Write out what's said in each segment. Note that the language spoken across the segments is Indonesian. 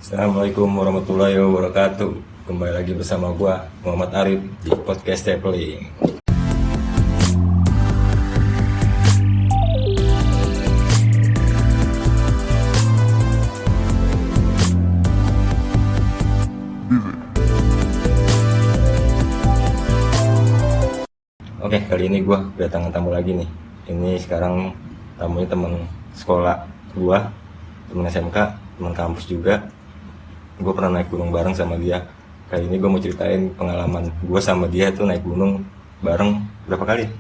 Assalamualaikum warahmatullahi wabarakatuh. Kembali lagi bersama gua Muhammad Arif di podcast Traveling. Oke, kali ini gua kedatangan tamu lagi nih. Ini sekarang tamunya teman sekolah gua, teman SMK, teman kampus juga. Gue pernah naik gunung bareng sama dia. Kali ini gue mau ceritain pengalaman gue sama dia tuh naik gunung bareng berapa kali?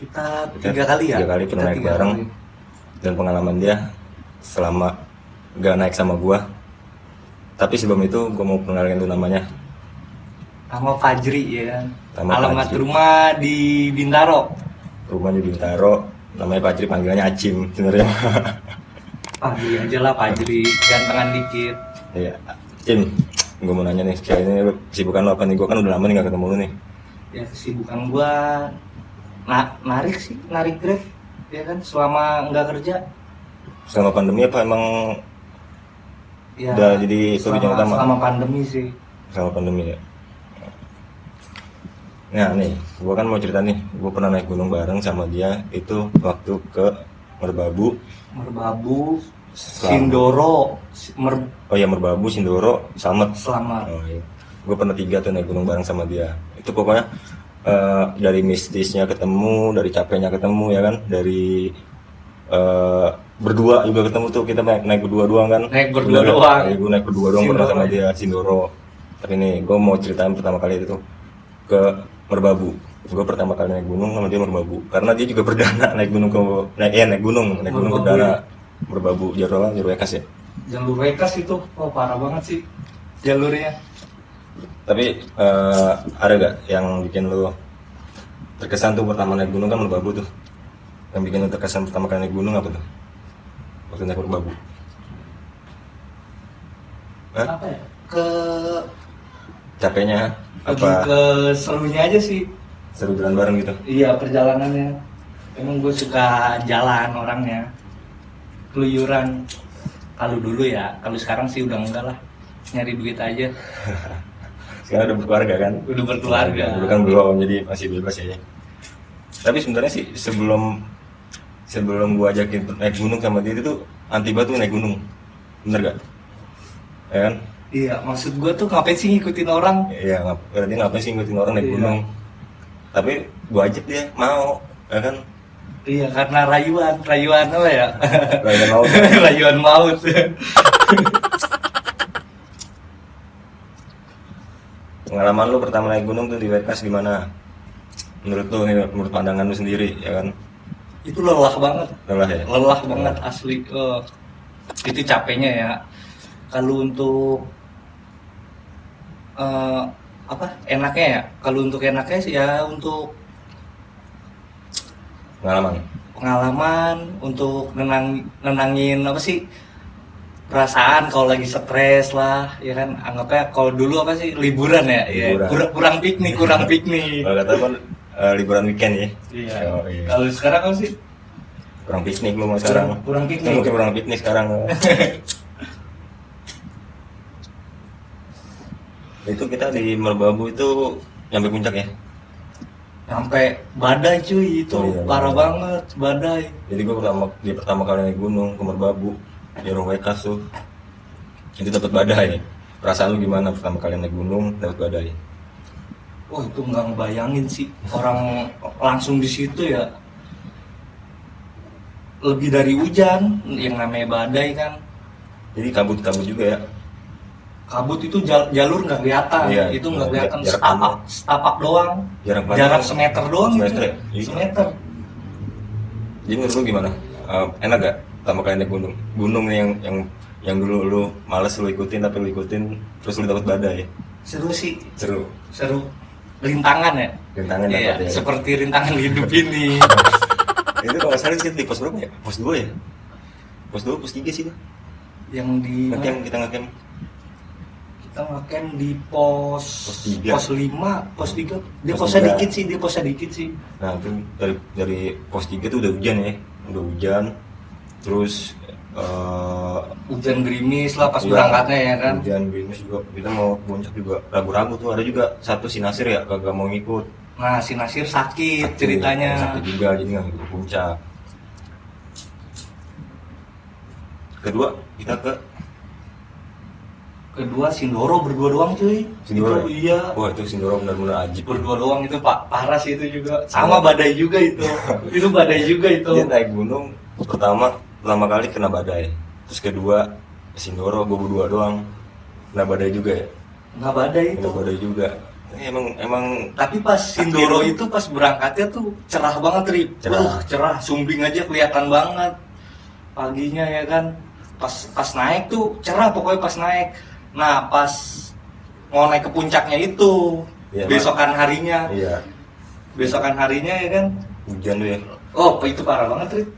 Kita 3 kali ya? 3 kali pernah naik bareng. Dan pengalaman dia selama gak naik sama gue. Tapi sebelum itu gue mau kenalin tuh namanya. Nama Fajri ya kan? Alamat Fajri. rumah di Bintaro. Rumahnya di Bintaro. Namanya Fajri, panggilannya Acim sebenarnya. Fajri aja lah Fajri, gantengan dikit. Iya, Cim, gue mau nanya nih, kali ini kesibukan lo apa nih? Gue kan udah lama nih gak ketemu lo nih. Ya kesibukan gua narik sih, narik Grab ya kan selama nggak kerja. Selama pandemi apa emang Ya, udah jadi tujuan utama? selama pandemi sih. Selama pandemi ya. Nah nih, gue kan mau cerita nih, gue pernah naik gunung bareng sama dia itu waktu ke Merbabu. Sindoro, Oh iya, Merbabu, Sindoro, Slamet. Selamat. Oh iya. Gue pernah 3 tuh naik gunung bareng sama dia. Itu pokoknya dari mistisnya ketemu, dari capeknya ketemu ya kan, dari berdua juga ketemu tuh, kita naik berdua doang kan. Naik berdua Bener, doang. Gue naik berdua doang pernah Sindoro sama ya? dia, Sindoro. Tapi nih, gue mau ceritain pertama kali itu ke Merbabu. Gue pertama kali naik gunung sama dia Merbabu, karena dia juga perdana naik gunung naik gunung Merbabu perdana. ya? Merbabu, jalur Ekas ya. Jalur Wekas itu, parah banget sih jalurnya. Tapi ada gak yang bikin lo terkesan tuh pertama naik gunung kan Merbabu tuh? Yang bikin lo terkesan pertama kali naik gunung apa tuh? Waktu naik Merbabu? Hah? Apa ya? Ke Capeknya lebih apa? ke serunya aja sih. Seru jalan bareng gitu? Iya, perjalanannya. Emang gue suka jalan orangnya. Keluyuran. Kalau dulu ya, kalau sekarang sih udah enggak lah. Nyari duit aja. Sekarang udah berkeluarga kan? Udah berkeluarga. Dulu kan belum, jadi masih bebas ya. Tapi sebenarnya sih sebelum gua ajakin naik gunung sama dia itu tuh anti banget tuh naik gunung. Bener gak? Ya kan? Iya, maksud gue tuh ngapain sih ngikutin orang? Iya, dia ngapain sih ngikutin orang naik Iya. gunung? Tapi gua ajak dia mau, ya kan? Iya, karena rayuan apa ya? Rayuan maut. Rayuan maut. Pengalaman lu pertama naik gunung tuh di Wekas gimana? Menurut lu, menurut pandangan lu sendiri, ya kan? Itu lelah banget. Lelah ya? Lelah banget asli. Itu capeknya ya. Kalau untuk enaknya ya, kalau untuk enaknya sih ya untuk pengalaman, untuk nenangin apa sih perasaan kalau lagi stres lah, ya kan, anggapnya kalau dulu apa sih liburan ya, Liburan. ya kurang piknik. Kalau kata kan liburan weekend ya? Iya. Oh, iya. Kalau sekarang apa sih? Kurang piknik lu mau sekarang? Kurang piknik. Mungkin kurang piknik sekarang. Itu kita di Merbabu itu nyampe puncak ya? Sampai badai cuy itu, Oh, iya, parah badai. banget badai. Jadi gue pertama kali naik gunung ke Merbabu, jalur Wekas tuh, itu dapat badai. Perasaan lu gimana pertama kali naik gunung dapat badai? Wah, itu nggak ngebayangin sih orang langsung di situ ya. Lebih dari hujan, yang namanya badai kan. Jadi kabut juga ya? Kabut itu jalur nggak kelihatan, Iya, itu nggak kelihatan, jarak setapak doang. Jarak pandang. Jarak semeter doang Semeter itu. ya? Iya. Semeter. Jadi menurut lu gimana? Enak gak pertama kali naik gunung? Gunung nih yang dulu lu males lu ikutin tapi lu ikutin terus lu dapat badai. Seru sih, Seru. rintangan ya. Rintangan Iya, dapat ya. seperti rintangan hidup ini. Itu kalau nggak salah kita di pos berapa ya? Pos 2 ya? Pos 2, pos 3 sih tuh. Yang di Kita ngecamp. kita ngecamp di pos Pos 3. pos 5, pos 3. Dia Pos posnya 3. dikit sih. Nah itu dari pos 3 tuh udah hujan ya. Udah hujan. Terus Hujan gerimis lah pas Iya, berangkatnya ya kan. hujan gerimis juga, kita mau puncak juga ragu-ragu tuh. Ada juga satu si Nasir ya kagak mau ngikut. Nah si Nasir sakit ceritanya. Sakit juga, jadi nggak ngikut puncak. Kedua kita ke Kedua Sindoro berdua doang cuy. Sindoro. Itu, iya. Wah itu Sindoro benar-benar ajib. Berdua doang itu pak, parah sih itu juga. Sama badai juga itu. Itu badai juga itu. Dia naik gunung pertama kali kena badai. Terus kedua Sindoro gue berdua doang kena badai juga ya. Nggak badai itu. Kena badai juga. Emang Tapi pas Sindoro itu pas berangkatnya tuh cerah banget Rip. Cerah. Cerah, sumbing aja kelihatan banget. Paginya ya kan. Pas naik tuh cerah pokoknya pas naik. Nah pas mau naik ke puncaknya itu Iya, besokan harinya. Iya, Besokan harinya ya kan. hujan tuh ya. Oh itu parah banget Rip.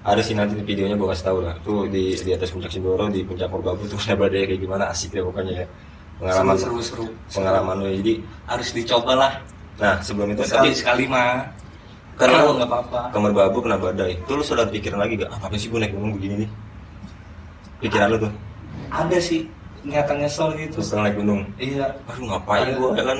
Ada sih nanti di videonya gue kasih tahu lah. Tuh di atas puncak Sindoro, di puncak Merbabu tuh ada badai kayak gimana, asik deh pokoknya ya. Seru. Pengalaman lo. Jadi Harus dicoba lah. nah sebelum itu tapi Sekali mah. karena Kalau nggak apa-apa. ke Merbabu kena badai. Tuh lu sudah pikiran lagi gak? Apa sih gue naik gunung begini nih? Pikiran lu tuh Ada sih niatan nyesel gitu. setelah naik gunung. Iya. Aduh ngapain gue ya kan?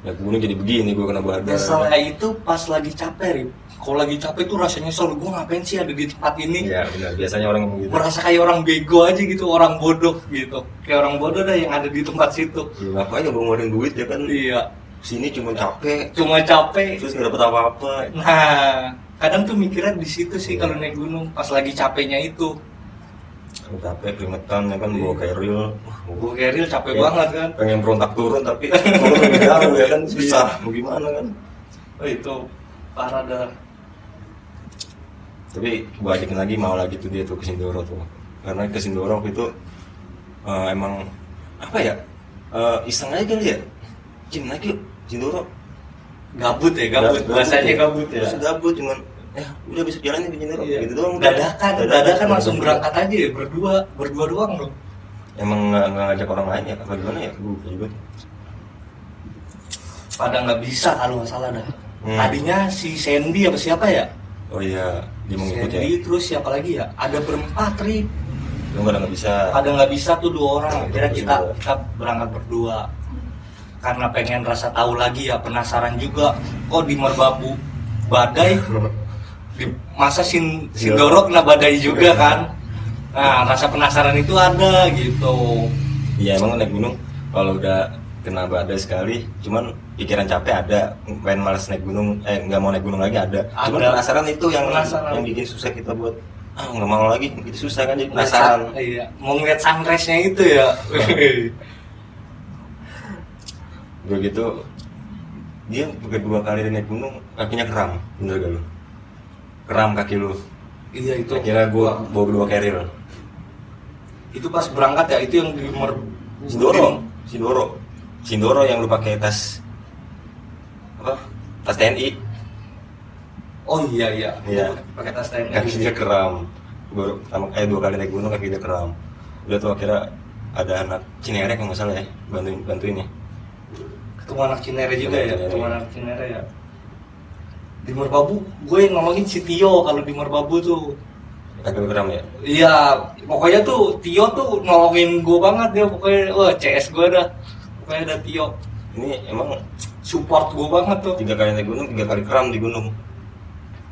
Naik gunung jadi begini gue kena badai. Nyeselnya itu pas lagi capek Rip. Kalau lagi capek tuh rasanya nyesel. Gue ngapain sih ada di tempat ini? Iya benar. Biasanya orang ngomong gitu. Merasa kayak orang bego aja gitu, orang bodoh gitu. Kayak orang bodoh dah yang ada di tempat situ. Ya, ngapain ya gue ngeluarin duit ya kan? Iya. Sini cuma capek. Cuma capek. Terus nggak dapet apa-apa. Nah, kadang tuh mikirnya di situ sih kalau naik gunung pas lagi capeknya itu. Capek keringetan ya kan bawa keril. Gue keril capek Iya. banget kan. Pengen berontak turun tapi turun lebih jauh ya kan susah. Mau gimana kan? Oh itu parah dah. Tapi balikin lagi mau lagi tuh dia tuh ke Sindoro tuh. Karena ke Sindoro itu emang apa ya? Iseng aja kali ya. Cim lagi yuk Sindoro. Gabut ya, gabut. Bahasanya gabut ya. Terus gabut cuman udah besok jalan ke Sindoro Iya. gitu doang. Dadakan langsung berangkat aja ya, berdua doang loh. Emang nggak ngajak orang lain ya? Apa gimana ya? Gue juga. Pada nggak bisa kalau nggak salah dah. Hmm. Tadinya si Sandy apa siapa ya? Oh iya, dia mau ngikut ya. Sandy terus siapa lagi ya? Ada berempat Rip. Lu nggak bisa. Pada nggak bisa tuh 2 orang. Akhirnya Terus kita berdua. kita berangkat berdua. Karena pengen rasa tahu lagi ya, penasaran juga. Kok di Merbabu badai? Masa Sindoro kena badai juga kan? Nah, rasa penasaran itu ada gitu. Iya emang naik gunung kalau udah kena badai sekali, cuman pikiran capek ada, pengen malas naik gunung, nggak mau naik gunung lagi ada. Cuman Ada. penasaran itu yang Penasaran. yang bikin susah kita buat nggak mau lagi, gitu susah kan jadi penasaran. Iya, mau ngeliat sunrise-nya itu ya. Begitu dia kedua kali naik gunung kakinya kram, bener gak lu? Kram kaki lu. Iya itu. Akhirnya gua bawa 2 keril. Itu pas berangkat ya, itu yang di Sindoro yang lu pakai tas apa? Tas TNI. Oh iya. Iya. Pakai tas TNI. Kakinya kram. Baru 2 kali naik gunung kakinya kram. Udah tuh akhirnya ada anak Cinere kalau nggak salah ya, bantuin ya. Ketemu anak Cinere juga ya, Cinere. ketemu anak Cinere ya. Di Merbabu, gue nolongin si Tio kalau di Merbabu tuh. Kaki lu kram ya. Iya, pokoknya tuh Tio tuh nolongin gue banget dia, pokoknya wah CS gue dah. Pokoknya ada Tio, Ini emang support gue banget tuh. 3 kali naik gunung, 3 kali kram di gunung.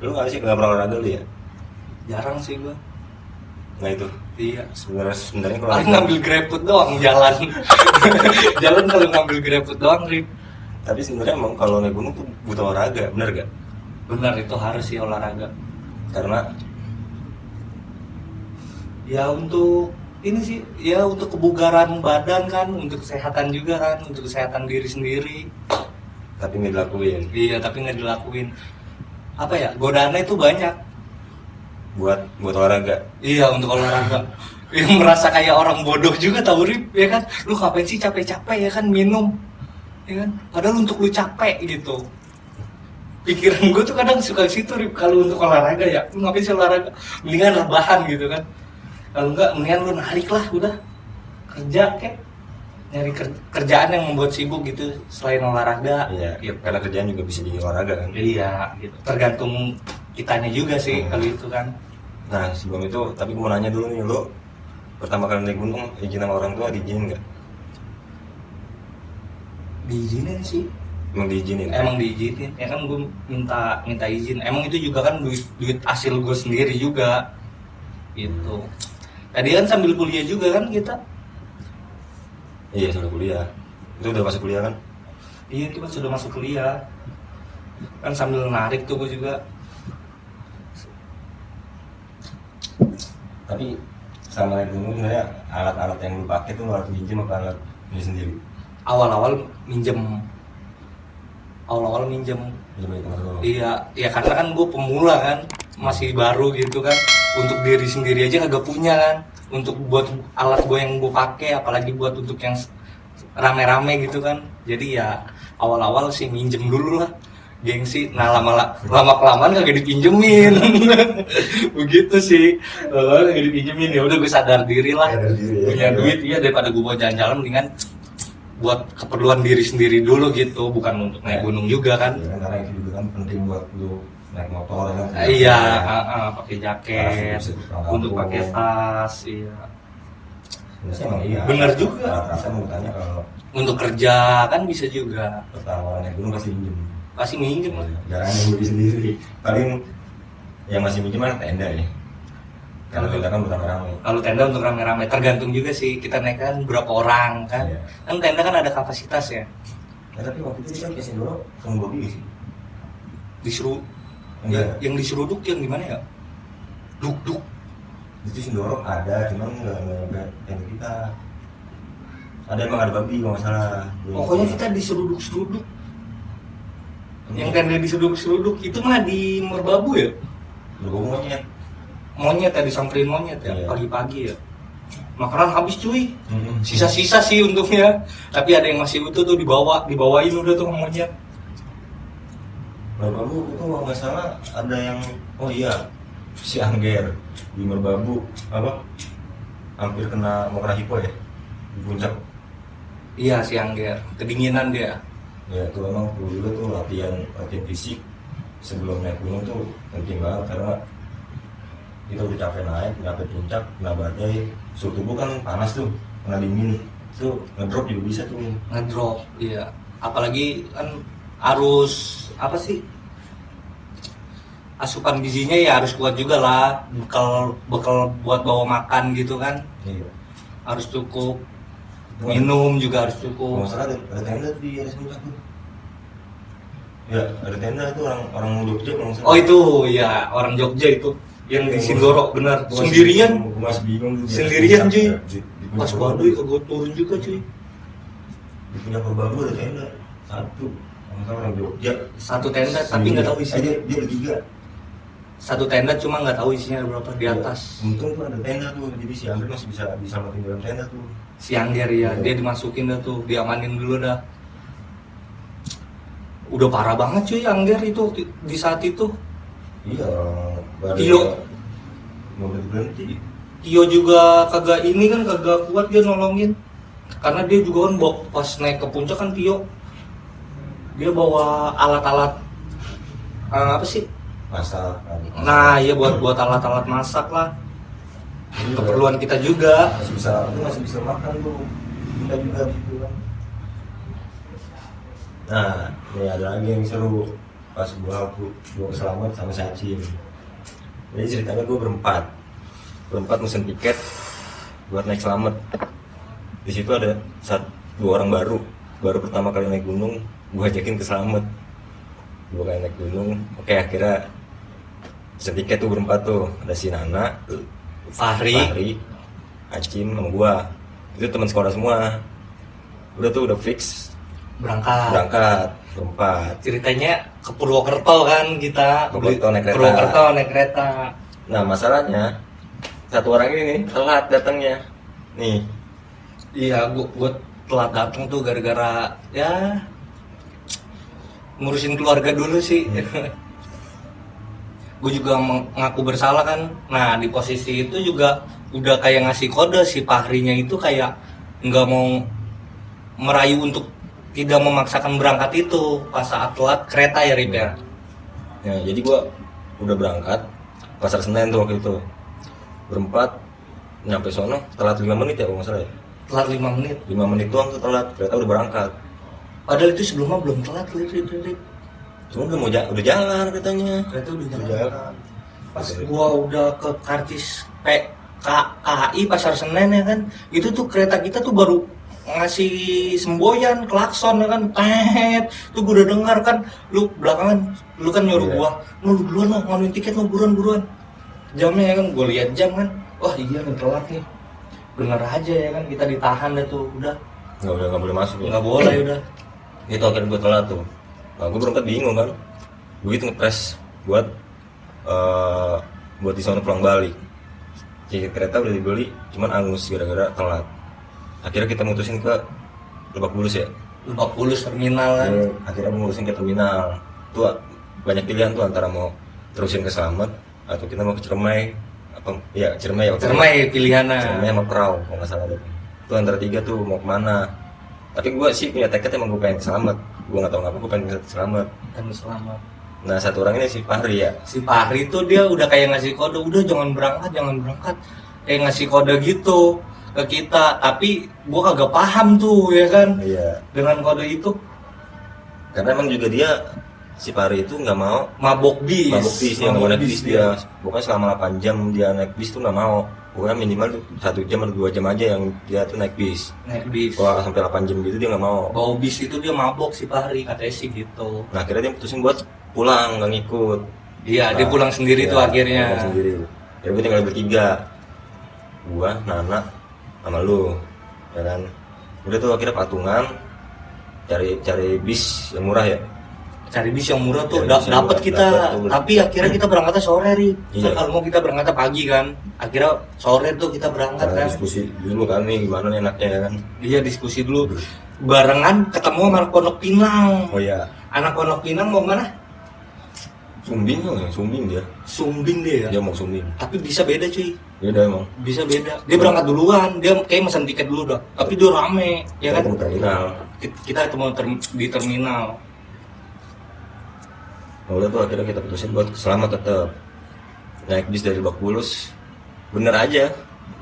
Lu nggak sih nggak pernah olahraga lu ya? Jarang sih gue. Nah itu Iya. sebenarnya kalau Paling ngambil GrabFood doang jalan. Jalan kalau ngambil GrabFood doang, Rip. tapi sebenarnya emang kalau naik gunung tuh butuh olahraga, bener gak? Benar itu harus sih olahraga. Karena Ya untuk ini sih, ya untuk kebugaran badan kan, untuk kesehatan juga kan, untuk kesehatan diri sendiri. tapi nggak dilakuin Iya, tapi nggak dilakuin. Apa ya? Godaannya itu banyak. buat olahraga. Iya, untuk olahraga. Yang merasa kayak orang bodoh juga tahu Rip, ya kan? Lu ngapain sih capek-capek ya kan minum? Ya kan? Padahal untuk lu capek gitu. Pikiran gue tuh kadang suka situ Rip, kalau untuk olahraga ya. Lu ngapain sih olahraga? Mendingan rebahan gitu kan. Kalau enggak, mendingan lu narik lah udah. Kerja kek. Nyari kerjaan yang membuat sibuk gitu selain olahraga. Iya, karena kerjaan juga bisa jadi olahraga kan. Iya, gitu. Tergantung kitanya juga sih kalau itu kan. Nah sebelum itu, tapi gue mau nanya dulu nih, lo pertama kali naik gunung izin sama orang tua diizinin nggak? Diizinin sih. Emang diizinin? Emang diizinin. Ya kan gue minta izin. Emang itu juga kan duit hasil gue sendiri juga. Gitu. Tadi kan sambil kuliah juga kan kita. Iya sudah kuliah. Itu udah masuk kuliah kan? Iya itu kan sudah masuk kuliah. Kan sambil narik tuh gue juga. Tapi sama naik gunung sebenarnya alat-alat yang lu pakai tuh alat minjem apa alat ini sendiri? Awal-awal minjem. Minjem dari teman lu? Iya, ya karena kan gue pemula kan, masih baru gitu kan. Untuk diri sendiri aja kagak punya kan. Untuk buat alat gue yang gue pakai, apalagi buat untuk yang rame-rame gitu kan. Jadi ya awal-awal sih minjem dulu lah, gengsi. Nah lama kelamaan kagak dipinjemin. Begitu sih. Lama kagak dipinjemin, ya udah gue sadar diri lah. Sadar diri, ya. Punya duit iya, daripada gue mau jalan-jalan mendingan buat keperluan diri sendiri dulu gitu, bukan untuk naik gunung juga kan. Ya, karena itu juga kan penting buat lu naik motor ya kan? Iya, Ya. pakai jaket, Harus bisa untuk perangkat. pakai tas, iya. Sebenarnya emang iya. Bener juga. Rata-rata mau tanya kalau Untuk kerja kan bisa juga, pertama naik gunung pasti minjem. pasti minjem lah. Jarang yang beli sendiri. Paling yang masih minjem kan tenda ya. Kalau tenda kan udah rame. Kalau tenda untuk rame-rame tergantung juga sih kita naik kan berapa orang kan. Iya. Kan tenda kan ada kapasitas ya. Nah, tapi waktu itu kan kesin dulu kamu gue beli sih. Disuruh Enggak. yang diseruduk yang gimana ya? Duk. Itu Sindoro ada, cuman nggak nyampe tenda kita. Ada emang ada babi kalau nggak salah. Pokoknya kita diseruduk-seruduk. Yang tenda diseruduk-seruduk itu mah di Merbabu ya? Berbau monyet. Monyet ya, disamperin monyet ya, Iya. pagi-pagi ya. Makanan habis cuy. Mm-mm. Sisa-sisa sih untungnya. Tapi ada yang masih utuh tuh dibawain udah tuh sama monyet. Merbabu itu kalau nggak salah ada yang oh iya si Angger di Merbabu apa hampir mau kena hipo ya di puncak. Iya si Angger, kedinginan dia. Ya itu emang dulu juga tuh latihan fisik sebelum naik gunung tuh penting banget karena kita udah capek naik, nyampe puncak, kena badai, suhu tubuh kan panas tuh, kena dingin, itu ngedrop juga bisa tuh. Ngedrop, iya. Apalagi kan harus apa sih? Asupan gizinya ya harus kuat juga lah. Bekal buat bawa makan gitu kan Iya. harus cukup. Minum juga harus Kalau cukup. nggak salah ada tenda di atas puncak tuh. Ya ada tenda itu orang Jogja kalau nggak salah. Oh itu ya orang Jogja itu yang di Sindoro benar Gua masih- sendirian. gua masih bingung tuh di atas Sendirian, puncak. cuy. Ya, di puncak Pas Merbabu. baduy kagak turun juga cuy. Di puncak Merbabu ada tenda satu. Kalau nggak salah orang Jogja. Satu tenda tapi nggak tahu isinya. Dia ada tiga. Satu tenda cuma nggak tahu isinya berapa di atas. Untung tuh ada tenda tuh, jadi si Angger masih bisa diselamatin dalam tenda tuh. Si Angger ya, dia dimasukin dah tuh, diamanin dulu dah. Udah parah banget cuy Angger itu di saat itu. Iya orang badan Tio. mau berhenti. Tio juga kagak ini kan kagak kuat dia nolongin. Karena dia juga kan pas naik ke puncak kan Tio. Dia bawa alat-alat apa sih? Masak. Nah, iya buat alat-alat masak lah. Keperluan kita juga. masih bisa makan tuh. Kita juga gitu kan. Nah, ini ada lagi yang seru pas gua keselamat sama si Acim. Jadi ceritanya gua berempat mesen tiket buat naik selamat. Di situ ada dua orang baru pertama kali naik gunung, gua ajakin ke selamat. Dua kali naik gunung, oke akhirnya pesen tiket tuh berempat tuh, ada si Nana, Fahri, Acim sama gua. Itu teman sekolah semua. Udah fix berangkat berempat. Ceritanya ke Purwokerto kan kita. Purwokerto naik kereta. Purwokerto naik kereta. Nah masalahnya satu orang ini nih telat datangnya. Nih Iya, gua telat datang tuh gara-gara ya ngurusin keluarga dulu sih. Gue juga mengaku bersalah kan. Nah di posisi itu juga udah kayak ngasih kode si Fahrinya itu kayak nggak mau merayu untuk tidak memaksakan berangkat itu pas saat telat kereta ya Rip ya. ya jadi gua udah berangkat Pasar Senen tuh waktu itu. berempat nyampe sono telat 5 menit ya kalau nggak salah ya. Telat 5 menit. 5 menit doang tuh telat, kereta udah berangkat. Padahal itu sebelumnya belum telat, Rip. Cuma udah jalan keretanya. Kereta udah Udah jalan. jalan. Pas gua udah ke karcis PKI Pasar Senen ya kan, itu tuh kereta kita tuh baru ngasih semboyan klakson ya kan, tet tuh gua udah dengar kan, lu belakangan lu kan nyuruh Iya. gua, lu duluan lah nganuin tiket lu buruan jamnya ya kan, gua lihat jam kan, wah iya nih telat nih, bener aja ya kan, kita ditahan dah tuh, udah Nggak boleh masuk ya. nggak boleh udah. Itu akhirnya gue telat tuh. Nah, gue berangkat bingung kan. Gue itu ngepres buat buat di sana pulang balik. Tiket kereta udah dibeli, cuman angus gara-gara telat. Akhirnya kita mutusin ke Lebak Bulus ya. Lebak Bulus terminal kan. Akhirnya mutusin ke terminal. Tuh banyak pilihan tuh antara mau terusin ke Slamet atau kita mau ke Ciremai. Apa ya Ciremai ya. Cermai pilihannya. Ciremai sama Perau kalau nggak salah. Itu antara tiga tuh mau kemana. Tapi gue sih punya tekad emang gue pengen ke Slamet. Gue nggak tahu kenapa gue pengen ke Slamet. Kan selamat. Nah satu orang ini si Fahri ya. Si Fahri tuh dia udah kayak ngasih kode, udah jangan berangkat, kayak ngasih kode gitu ke kita, tapi gua kagak paham tuh ya kan Iya. dengan kode itu. Karena emang juga dia si Fahri itu nggak mau Mabok bis dia nggak mau naik bis dia. Pokoknya selama 8 jam dia naik bis tuh nggak mau. Pokoknya minimal tuh 1 jam atau 2 jam aja yang dia tuh naik bis. naik bis Kalau sampai 8 jam gitu dia nggak mau. bawa bis itu dia mabok si Fahri katanya sih gitu. Nah akhirnya dia putusin buat pulang nggak ngikut. Iya, dia Nah, pulang sendiri iya, tuh akhirnya. pulang sendiri. Ya gue tinggal bertiga. Gua, Nana, sama lu, ya kan. Udah tuh akhirnya patungan cari bis yang murah ya. Cari bis yang murah tuh Cari bis yang dapat murah, kita, dapet tuh. tapi akhirnya kita berangkatnya sore Ri. Iya. Kalau mau kita berangkatnya pagi kan, akhirnya sore tuh kita berangkat Karena kan. diskusi dulu kan nih gimana nih enaknya ya kan. Iya, diskusi dulu. Barengan ketemu sama anak Pondok Pinang. Oh iya, Anak Pondok Pinang mau mana? Sumbing loh, Sumbing dia. Sumbing dia ya. Dia mau Sumbing. Tapi bisa beda cuy. Beda emang. Bisa beda. Dia berangkat duluan. Dia kayak mesen tiket dulu dah. Tapi dia rame, ya kan? Ketemu terminal. Kita ketemu di terminal. Nah, udah tuh akhirnya kita putusin buat selamat tetap naik bis dari Lebak Bulus. Bener aja,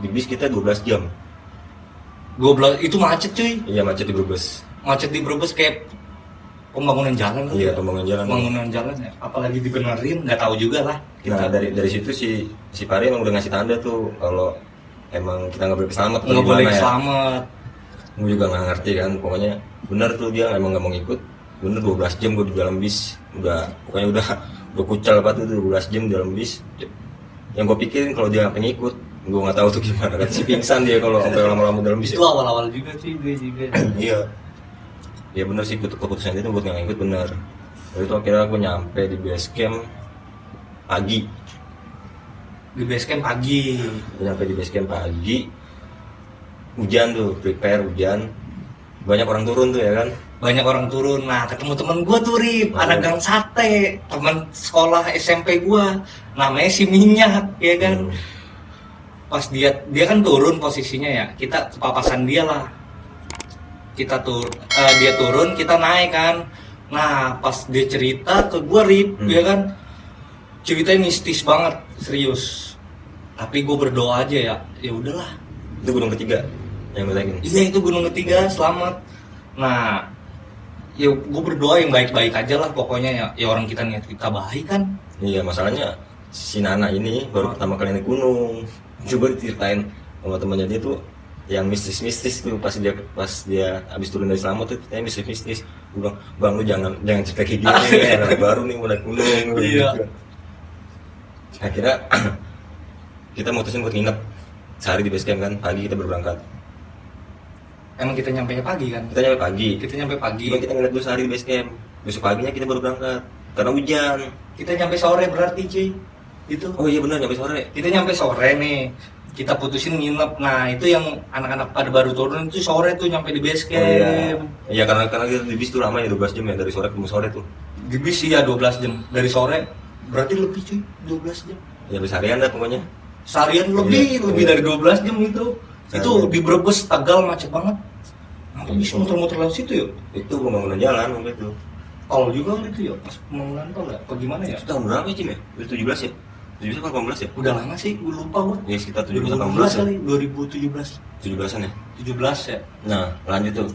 di bis kita 12 jam. 12 itu macet cuy. Iya macet di Brebes. Macet di Brebes kayak pembangunan jalan kali Iya ya. pembangunan jalan. Pembangunan jalan ya. Apalagi dibenerin, nggak tahu juga lah. Nah dari situ si Pari emang udah ngasih tanda tuh kalau emang kita nggak boleh selamat. Nggak boleh selamat. Gue juga nggak ngerti kan, pokoknya bener tuh dia emang nggak mau ngikut. Bener 12 jam gue di dalam bis, pokoknya udah kucal banget tuh 12 jam di dalam bis. Yang gue pikirin kalau dia sampai ngikut, gue nggak tahu tuh gimana kan, si pingsan dia kalau sampai lama-lama dalam bis. Itu awal-awal juga sih gue juga. Iya, ya bener sih keputusan itu buat nggak ngikut bener. Lalu itu akhirnya gue nyampe di base camp pagi. Di base camp pagi. Gue nyampe di base camp pagi, hujan tuh, prepare hujan, banyak orang turun tuh ya kan. Banyak orang turun. Nah, ketemu temen gue tuh Rip, Oh. anak gang sate, teman sekolah SMP gue, namanya si Minyak, ya kan. Pas dia kan turun posisinya ya, kita kepapasan dia lah. Dia turun, kita naik kan. Nah, pas dia cerita ke gue Rip, ya kan, ceritanya mistis banget, serius. Tapi gue berdoa aja ya udahlah. Itu gunung ketiga yang gue tagin. Iya itu gunung ketiga, selamat. Nah, ya gue berdoa yang baik-baik aja lah pokoknya ya orang kita niat kita baik kan. Iya masalahnya si Nana ini baru pertama kali naik gunung. Coba diceritain sama temannya dia tuh yang mistis tuh pas dia habis turun dari Slamet tuh ceritanya mistis. Gue bilang, "Bang lu jangan cerita kayak gini, anak baru nih mau naik gunung." Iya. Gitu. Akhirnya kita mutusin buat nginep sehari di base camp kan, pagi kita berangkat. Emang kita nyampe pagi kan? Kita nyampe pagi. Kita nyampe pagi. Cuma kita nginep dulu sehari di base camp. Besok paginya kita baru berangkat karena hujan. Kita nyampe sore berarti cuy. Itu. Oh iya benar nyampe sore. Kita nyampe sore nih. Kita putusin nginep. Nah, itu yang anak-anak pada baru turun itu sore tuh nyampe di base camp. Oh iya. Iya karena kita di bis tuh lama ya 12 jam ya dari sore ketemu sore tuh. Di bis ya 12 jam. Dari sore berarti lebih cuy, 12 jam. Ya habis harian dah pokoknya. Seharian lebih dari 12 jam itu. Itu di Brebes Tegal macet banget. Sampai bisa muter-muter lewat situ yuk. Itu pembangunan jalan waktu itu. Tol juga kan itu ya, pas pembangunan tol ya? Apa gimana ya? Itu tahun berapa sih ya? Itu 17 ya? 17 apa 18 ya? Udah lama sih, gue lupa gue. Ya sekitar 17 2018 18 ya. kali, 2017. 17-an ya. 17 ya. Nah, lanjut tuh.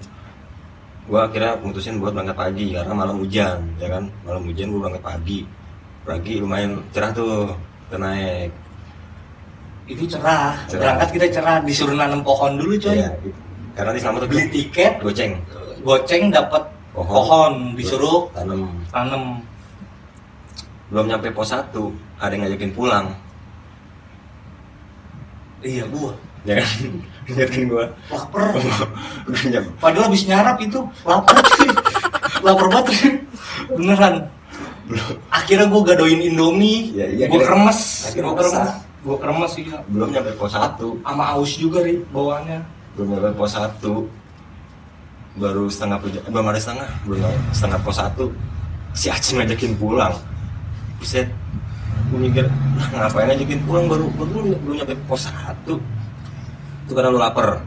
Gua akhirnya mutusin buat berangkat pagi karena malam hujan, ya kan? Malam hujan gua berangkat pagi. Pagi lumayan cerah tuh, kita naik. Itu cerah. Cerah. Berangkat kita cerah, disuruh nanam pohon dulu coy. Iya, gitu. Karena di Slamet tuh Beli tiket, goceng dapat pohon, disuruh tanam. tanam. Belum nyampe pos 1, ada yang ngajakin pulang. Iya gua Ya kan? Ngajakin gua. lapar. Udah nyampe. Padahal habis nyarap itu lapar cuy. Lapar banget cuy. Beneran. Akhirnya gua gadoin Indomie. Ya, iya, Gua akhirnya- kremes. akhirnya Gua kremes. masak. Gua kremes iya. Belum nyampe pos 1. Sama aus juga nih bawaannya. Belum nyampe pos 1. Baru setengah belum ada setengah, belum ada setengah pos 1. Si Acim ngajakin pulang. Buset. Gue mikir, ngapain ngajakin pulang baru belum nyampe pos 1. Itu karena lu lapar.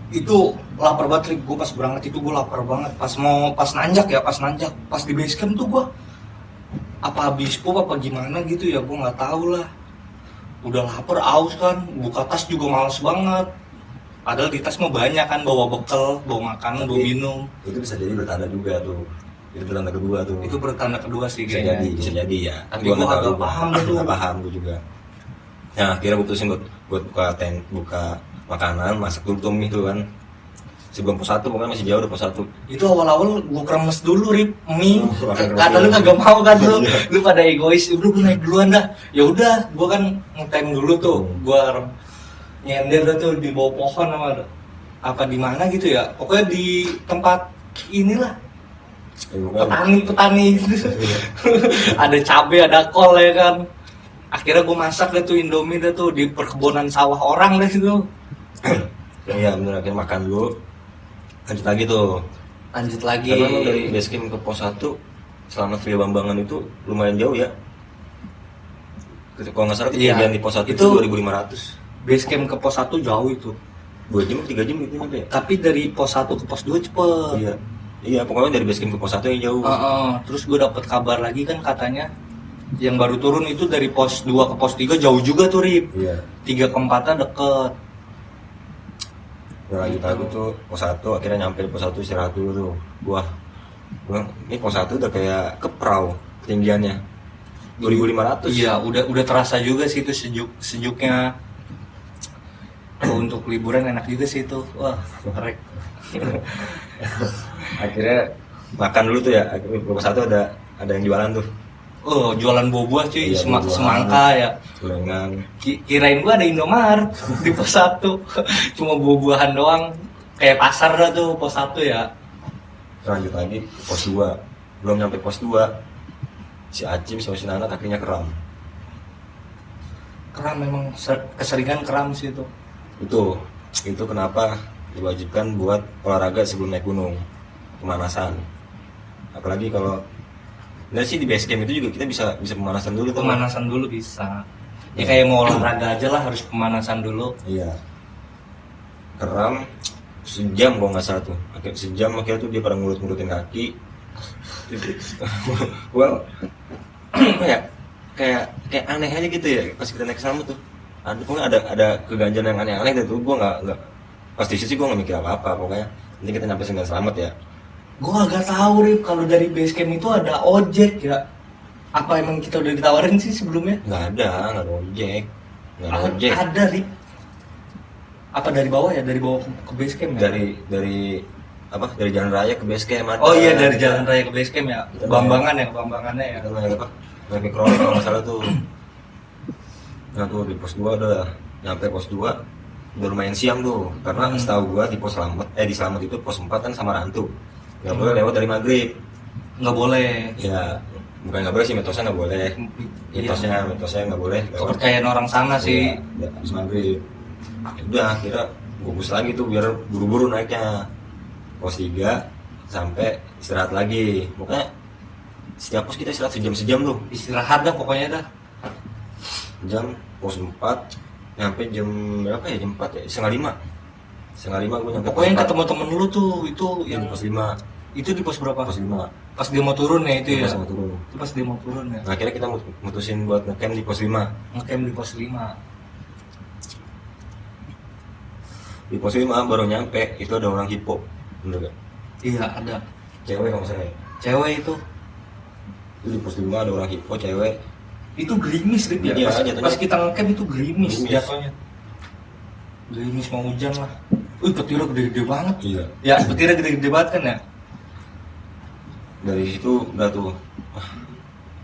Itu lapar banget, gue pas berangkat itu gue lapar banget. Pas nanjak pas di base camp tuh gue apa habis pop apa gimana gitu ya, gue nggak tahu lah. Udah lapar, aus kan, buka tas juga males banget. Padahal di tas mah banyak kan, bawa bekal, bawa makanan, bawa minum. Itu bisa jadi bertanda juga tuh. Itu bertanda kedua tuh. Itu bertanda kedua sih bisa kayaknya. jadi ya. Tapi Gua gua nggak agak tahu, paham tuh. nggak paham gue juga. Nah, akhirnya gue putusin buat buka makanan, masak dulu tuh mie tuh kan. Sebelum pos 1, pokoknya masih jauh dari pos 1. Itu awal-awal gue kremes dulu Rip, mie. Langsung kremes Kata lu dulu. kagak mau kan lu. Iya. Lu pada egois, udah gue naik duluan dah. Ya udah, gue kan ngetem dulu tuh. Gue nyender dah tuh di bawah pohon apa di mana gitu ya. Pokoknya di tempat inilah petani gitu. Ada cabe, ada kol ya kan. Akhirnya gue masak deh tuh Indomie dah tuh di perkebunan sawah orang deh situ. Iya bener, akhirnya makan dulu. Lanjut lagi tuh. Lanjut lagi. Karena emang dari base camp ke pos 1 selama Via Bambangan itu lumayan jauh ya. Kalau nggak salah Iya. ketinggian di pos 1 itu Itu 2500. Base camp ke pos 1 jauh itu. 2 jam 3 jam gitu nyampe ya? Tapi dari pos 1 ke pos 2 cepet. Iya. Iya, pokoknya dari base camp ke pos 1 yang jauh. Terus gue dapet kabar lagi kan katanya yang baru turun itu dari pos 2 ke pos 3 jauh juga tuh Rip. Iya. 3 ke 4 deket. Nah, lanjut aku tuh pos 1, akhirnya nyampe di pos 1 istirahat dulu tuh. Wah, ini pos 1 udah kayak keprau ketinggiannya 2500. Iya, udah terasa juga sih itu sejuknya. Untuk liburan enak juga sih itu. Wah, korek. Akhirnya makan dulu tuh ya. Akhirnya di pos 1 ada yang jualan tuh. Oh, jualan buah-buah cuy, Iya, buah-buahan. semangka ya. Gorengan. Kirain gua ada Indomaret di pos 1. Cuma buah-buahan doang. Kayak pasar dah tuh pos 1 ya. Lanjut lagi ke pos 2. Belum nyampe pos 2. Si Acim sama si Nana kakinya kram. Kram memang keseringan kram sih itu. Itu kenapa diwajibkan buat olahraga sebelum naik gunung, pemanasan. Apalagi kalau sih di base camp itu juga kita bisa pemanasan dulu tuh. Pemanasan dulu bisa. Ya kayak mau olahraga aja lah harus pemanasan dulu. Iya. Kram sejam kalau nggak salah tuh. Sejam akhirnya tuh dia pada ngurut-ngurutin kaki. Gua kayak aneh aja gitu ya pas kita naik sama tuh. Pokoknya ada keganjilan yang aneh-aneh gitu. Gua nggak pas di situ gua nggak mikir apa-apa, pokoknya nanti kita nyampe dengan selamat ya. Gua agak tahu Rip kalau dari base camp itu ada ojek ya. Apa emang kita udah ditawarin sih sebelumnya? Nggak ada ojek. Nggak ada ojek. Ada Rip. Apa dari bawah ya? Dari bawah ke base camp ya? Dari jalan raya ke base camp ada. Oh iya dari jalan raya ke base camp ya. Kita Bambangannya ya. Kita naik apa? Naik mikrolek kalau nggak salah tuh. Nah tuh di pos 2 udah nyampe pos 2 udah lumayan siang tuh, karena setahu gua di pos di Slamet itu pos 4 kan sama Rantu. Nggak boleh lewat dari maghrib. Nggak boleh. Ya, bukan nggak boleh sih, mitosnya nggak boleh. Mitosnya nggak boleh lewat. Kepercayaan orang sana sih. Ya, habis maghrib. Udah, akhirnya gugus lagi tuh biar buru-buru naiknya. Pos 3 sampai istirahat lagi. Pokoknya setiap pos kita istirahat sejam tuh. Istirahat dah pokoknya dah. Jam pos 4 nyampe jam berapa ya? Jam 4 ya? Setengah 5 gue nyampe. Pokoknya yang pos 4. ketemu temen lu tuh itu Yang yang pos 5. Itu di pos berapa? Pos 5. Pas dia mau turun ya itu ya? Pas mau turun. Itu pas dia mau turun ya? Nah, akhirnya kita mutusin buat ngecamp di pos 5. Ngecamp di pos 5. Di pos 5 baru nyampe, itu ada orang hipo. Bener gak? Iya ada. Cewek kalau nggak salah ya? Cewek itu. Itu di pos 5 ada orang hipo, cewek. Itu gerimis Rip ya? Iya, Pas, jatuhnya. pas kita ngecamp itu gerimis Gerimis. jatuhnya. Gerimis mau hujan lah. Wih petirnya gede-gede banget. Iya. Ya petirnya gede-gede banget kan ya? Dari situ udah tuh, wah,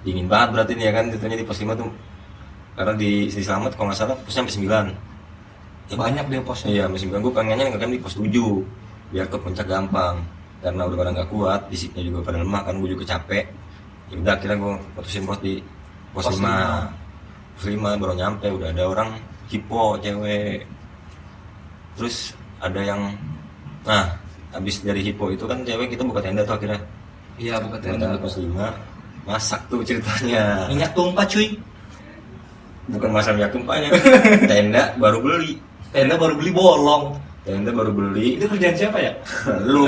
dingin banget berarti nih ya kan, jatuhnya di pos 5 tuh. Karena di Selamat kalau nggak salah posnya sampai 9. Banyak dia posnya. Iya, sampai 9. Gue pengennya ngecamp di pos 7 biar ke puncak gampang. Karena udah pada nggak kuat, fisiknya juga pada lemah kan, gue juga capek. Ya udah akhirnya gue putusin pos di pos Pos 5. Pos 5 baru nyampe udah ada orang hipo cewek. Terus ada yang, nah habis dari hipo itu kan cewek, kita buka tenda tuh akhirnya. Iya bukan Tenda tenda. di pos 5 masak tuh ceritanya. Minyak tumpah cuy. Bukan masalah minyak tumpahnya. Tenda baru beli. Tenda baru beli bolong. Tenda baru beli. Itu kerjaan siapa ya? Lu.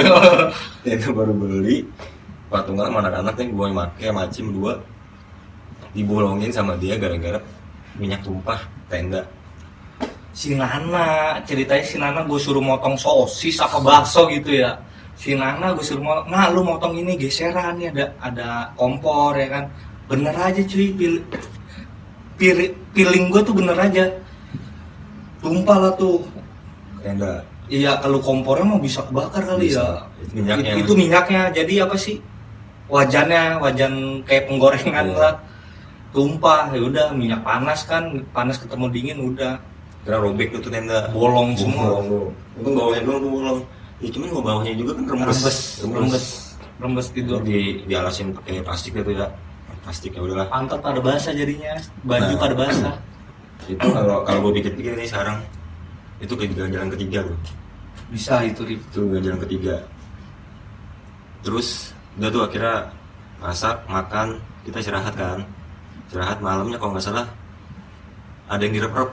Tenda baru beli. Patungan sama anak-anak nih gue make sama Acim 2 dibolongin sama dia gara-gara minyak tumpah tenda. Si Nana, ceritanya si Nana gue suruh motong sosis apa bakso gitu ya. Si Nana gue suruh motong, nah lu motong ini geseran nih, ada kompor ya kan. Bener aja cuy, piling gue tuh bener aja. Tumpah lah tuh. Tenda. Iya kalau kompornya mau bisa kebakar kali Bisa. ya. Itu minyaknya. Itu minyaknya, jadi apa sih? Wajan kayak penggorengan Iya. lah. Tumpah, ya udah minyak panas kan, panas ketemu dingin udah. Kira robek tuh tenda. Bolong semua. Bolong. Itu bawahnya doang tuh bolong. Ya cuman kalau bawahnya juga kan Rembes gitu. Dialasin pakai plastik gitu ya. Plastik ya udahlah. Pantat pada basah jadinya, baju Nah. pada basah. Itu kalau gue pikir-pikir nih sekarang itu kegagalan ketiga loh. Bisa itu Rip. Itu kegagalan ketiga. Terus udah tuh akhirnya masak, makan, kita istirahat kan. Istirahat malamnya kalau nggak salah ada yang direp-rep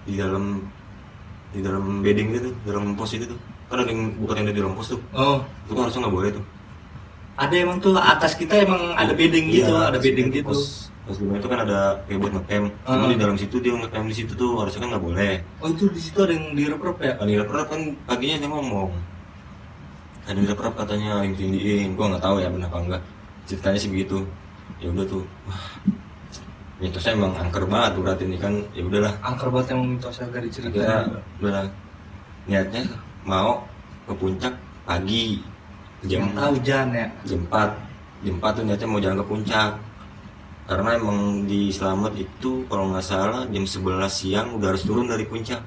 di dalam bedding gitu, dalam pos itu tuh. Kan ada yang buka tenda di dalam pos tuh. Oh, Itu kan harusnya nggak boleh tuh. ada emang tuh atas kita emang ada bedding gitu, Iya, ada bedding gitu. Pos 5 itu kan ada kayak buat ngecamp. Cuma di dalam situ dia ngecamp di situ tuh harusnya kan nggak boleh. Oh itu di situ ada yang direp-rep ya? Kan direp-rep kan paginya dia ngomong. Ada direp-rep katanya yang tindiin. Gua nggak tahu ya benar apa enggak. Ceritanya sih begitu. Ya udah tuh. Wah, mitosnya emang angker banget tuh berarti ini kan. Ya udahlah. Angker banget emang mitos agak Akhirnya diceritain. udah niatnya mau ke puncak pagi jam Yang tahu hujan ya. jam 4 tuh niatnya mau jalan ke puncak karena emang di Selamat itu kalau nggak salah jam 11 siang udah harus turun dari puncak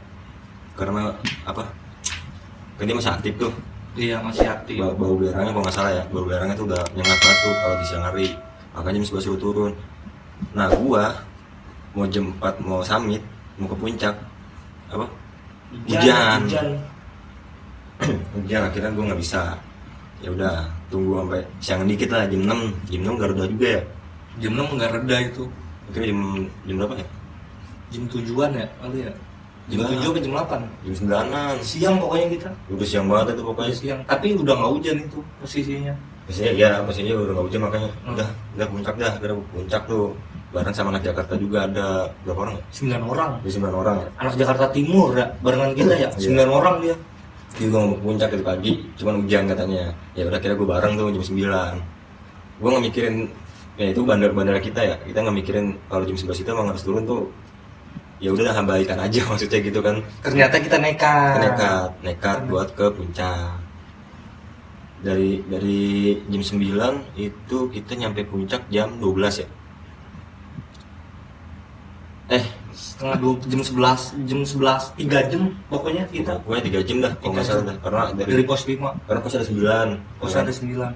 karena apa kan dia masih aktif tuh Iya masih aktif. bau belerangnya kalau nggak salah ya bau belerangnya tuh udah nyengat banget tuh kalau di siang hari makanya jam 11 suruh turun. Nah gua mau jam 4 mau summit mau ke puncak apa hujan. Hujan akhirnya gua nggak bisa. Ya udah tunggu sampai siang dikit lah jam 6 Garuda juga ya. Jam 6 nggak reda itu. Akhirnya jam berapa ya? Jam 7-an ya kali ya. Jam Enggak. 7 apa jam 8? Jam 9-an. Siang pokoknya kita. Udah siang banget itu Udah pokoknya. siang. Tapi udah nggak hujan itu posisinya. Posisinya udah nggak hujan makanya udah puncak dah, akhirnya puncak tuh bareng sama anak Jakarta juga ada berapa orang ya? 9 orang. Ada 9 orang ya. Anak Jakarta Timur ya, barengan kita ya. Iya. 9 orang dia. Jadi gue mau ke puncak dari pagi, cuman hujan katanya. Ya udah kira gue bareng tuh jam 9. Gue nggak mikirin ya itu bandara kita ya. Kita nggak mikirin kalau jam 11 itu emang harus turun tuh. Ya udah abaikan aja maksudnya gitu kan. Ternyata kita nekat. Nekat buat ke puncak. Dari jam 9 itu kita nyampe puncak jam 12 ya. Setengah 2 jam 11 3 jam pokoknya kita Pokoknya 3 jam dah kalau nggak salah dah. Karena dari pos 5. karena pos ada 9. Pos ada 9.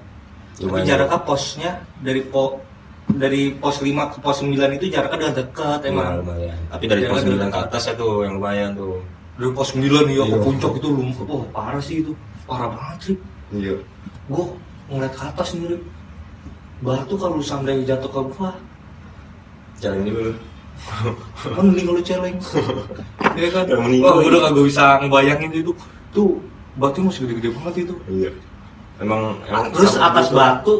Tapi Lumayan. jaraknya posnya dari pos 5 ke pos 9 itu jaraknya udah deket emang. Lumayan. Tapi dari pos Jaraknya 9 ke atas ya tuh yang lumayan tuh. Dari pos 9 ya ke Iya. puncak itu lumpur. Wah, parah sih itu. Parah banget sih. Iya. Gue ngeliat ke atas nih, Rip. Batu kalau sampai jatuh ke bawah, Jalan dulu. mending lu celeng. Ya kan? Yang mending Wah, lu. udah kagak bisa ngebayangin itu. Tuh, batu masih gede-gede banget itu. Iya. emang Terus sama atas gitu. batu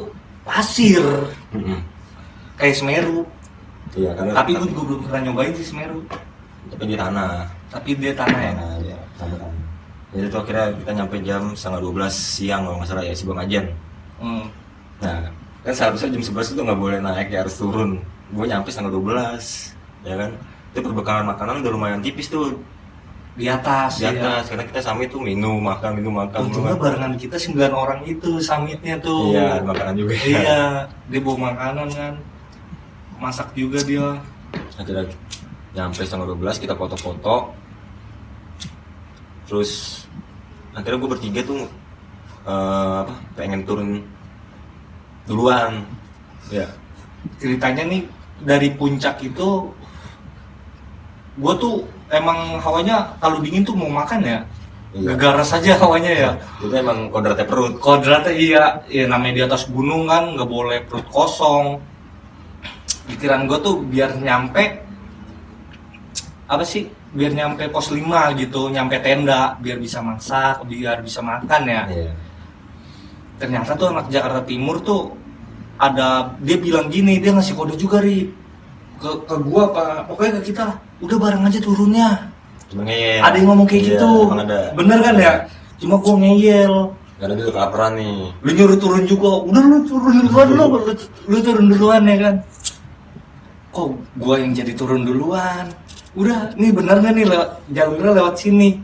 pasir Mm-mm. kayak Semeru. Iya karena Tapi gue juga belum pernah nyobain sih Semeru. tapi di tanah. Tapi dia tanah ya. Tanah ya, sama kan. Jadi itu akhirnya kita nyampe jam 11:30 siang kalau nggak salah ya sebelum ajan. Hmm. Nah, kan seharusnya jam 11 itu nggak boleh naik ya harus turun. Gue nyampe 11:30, ya kan. Itu perbekalan makanan udah lumayan tipis tuh Di atas. di atas. Karena kita summit tuh minum makan. Untungnya barengan kita 9 orang itu summitnya tuh. Iya, ada makanan juga. Iya, dia bawa makanan kan. Masak juga dia. Akhirnya nyampe 11:30 kita foto-foto. Terus akhirnya gue bertiga tuh pengen turun duluan. Ya. Ceritanya nih dari puncak itu gue tuh emang hawanya kalau dingin tuh mau makan ya. Iya. Gegaras aja hawanya ya. Itu emang kodratnya perut. Kodratnya iya, ya namanya di atas gunung kan nggak boleh perut kosong. Pikiran gue tuh biar nyampe apa sih? Biar nyampe pos 5 gitu, nyampe tenda, biar bisa masak, biar bisa makan ya. Iya. Ternyata tuh anak Jakarta Timur tuh ada, dia bilang gini, dia ngasih kode juga ke gua apa pokoknya ke kita, udah bareng aja turunnya. Cuma ngeyel. Ada yang ngomong kayak Iya, gitu. emang ada. Bener kan ya? Cuma gua ngeyel. Karena dia udah kelaparan nih. Lu nyuruh turun juga, udah lu turun duluan lu turun duluan ya kan. Kok gua yang jadi turun duluan? Udah, nih bener gak nih lewat jalurnya lewat sini?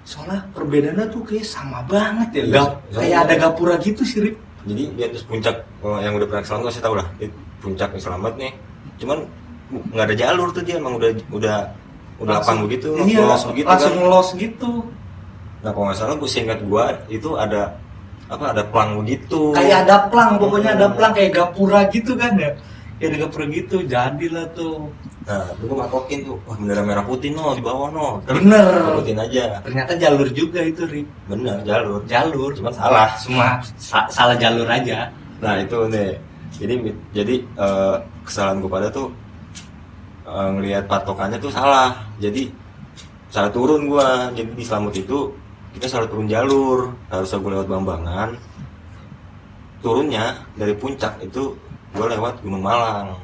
Soalnya perbedaannya tuh kayak sama banget ya. Iya, Kayak ada gapura gitu sih, Rip. Jadi di atas puncak yang udah pernah ke Selamat saya tahu lah. Di puncak Selamat nih. Cuman nggak ada jalur tuh dia emang udah lapang begitu, iya, los begitu langsung kan. ngelos gitu. Nah kalau nggak salah gue seingat gue itu ada ada plang begitu. Kayak ada plang, pokoknya ada plang kayak gapura gitu kan ya. Kayak ada gapura gitu, jadilah tuh. Nah itu gue matokin tuh, wah bendera merah putih no di bawah no. Bener. Ikutin aja. Ternyata jalur juga itu, Rip. Bener jalur. Jalur, Cuman salah. Cuma salah jalur aja. Nah itu nih. Jadi kesalahan gue pada tuh ngelihat patokannya tuh salah. Jadi salah turun gue. Jadi di Selamat itu kita salah turun jalur. Harusnya gue lewat Bambangan. Turunnya dari puncak itu gue lewat Gunung Malang.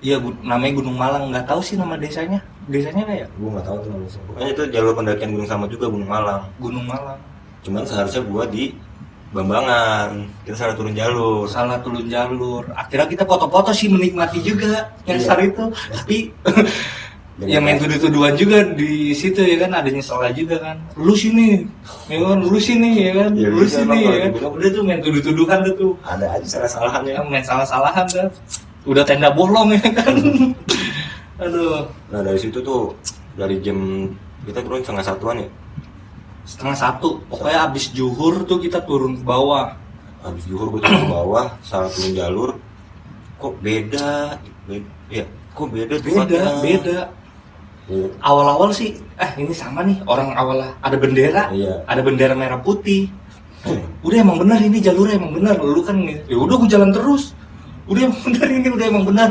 Iya, namanya Gunung Malang, nggak tahu sih nama desanya. Desanya kayak Gue nggak tahu tuh namanya. Pokoknya itu jalur pendakian gunung sama juga Gunung Malang. Gunung Malang. Cuman seharusnya gue di Bambangan. Kita salah turun jalur. Salah turun jalur. Akhirnya kita foto-foto sih menikmati juga nyasar itu. Tapi ya main tuduh-tuduhan juga di situ ya kan, ada nyeselnya juga kan. Lu sini, ya kan, lu sini ya kan, Ya, lu bisa, sini emang ya kan. kalau Udah tuh main tuduh-tuduhan tuh. Ada aja salah-salahannya. Ya, main salah-salahan dah. Udah tenda bolong ya kan. Aduh. Nah dari situ tuh dari jam kita turun 1:30 ya. 1:30, pokoknya abis zuhur tuh kita turun ke bawah. Habis zuhur gue turun ke bawah, salah turun jalur. Kok beda? Ya, kok beda? tempatnya? Beda. Iya. Awal-awal sih, ini sama nih, orang awal ada bendera, Iya. ada bendera merah putih. Udah emang benar ini jalurnya emang benar. Lu kan, ya udah gue jalan terus. Udah emang benar ini, udah emang benar.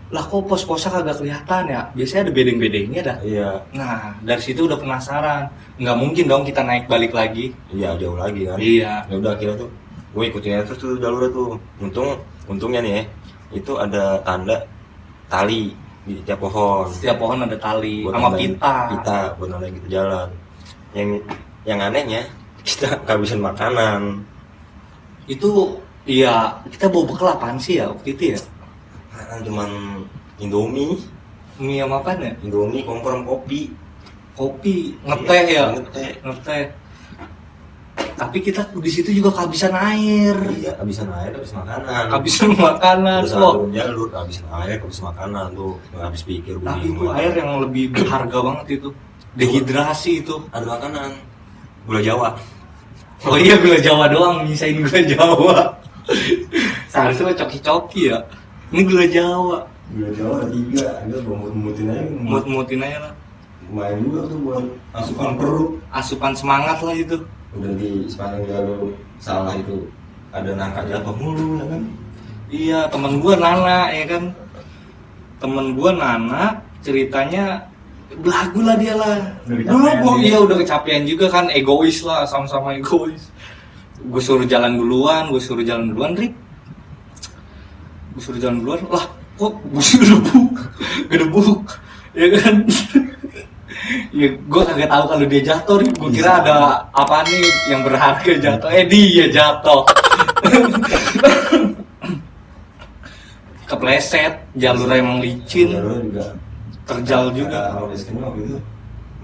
Lah kok pos-posnya kagak kelihatan ya? Biasanya ada bedeng-bedengnya dah. Iya. Nah, dari situ udah penasaran. Nggak mungkin dong kita naik balik lagi. Iya jauh lagi kan. Iya. Ya udah akhirnya tuh gue ikutin aja terus tuh jalurnya tuh. Untungnya nih ya, itu ada tanda tali di tiap pohon. Setiap pohon ada tali Buat sama nandain pita. buat nandain kita jalan. Yang anehnya kita kehabisan makanan. Itu iya, kita bawa bekal apaan sih ya waktu itu ya? Cuman Indomie, Mie sama apaan ya? Indomie kompor sama kopi. Kopi, ngeteh ya? Ngeteh. Ngeteh. Tapi kita di situ juga kehabisan air. Iya, habisan air, habis makanan. Kehabisan makanan. Terus Wah, turun jalur, habisan air, habis makanan tuh, nggak habis pikir. gue tapi itu bingung. air yang lebih berharga banget itu. Dehidrasi itu. Ada makanan, gula Jawa. Oh iya, gula Jawa doang, nyisain gula Jawa. Seharusnya lo coki-coki ya. Ini gula Jawa. Gula Jawa ada 3, ada gue mut-mutin aja. Mut-mutin aja lah. Lumayan juga tuh buat asupan perut. Asupan semangat lah itu. Udah di sepanjang jalur salah itu ada nangka jatuh mulu ya kan. Iya, temen gua Nana ya kan. Temen gua Nana ceritanya belagu lah dia lah. Udah Dulu kecapean gua dia. iya udah kecapean juga kan, egois lah, sama-sama egois. gue suruh jalan duluan Rip, gue suruh jalan duluan, lah kok gue gedebuk ya kan. Ya gue kagak tahu kalau dia jatuh, Rip. Gue kira ada apa nih yang berharga jatuh, dia jatuh. Kepleset, jalur emang licin, Jalur juga terjal juga. kalau basecamp waktu itu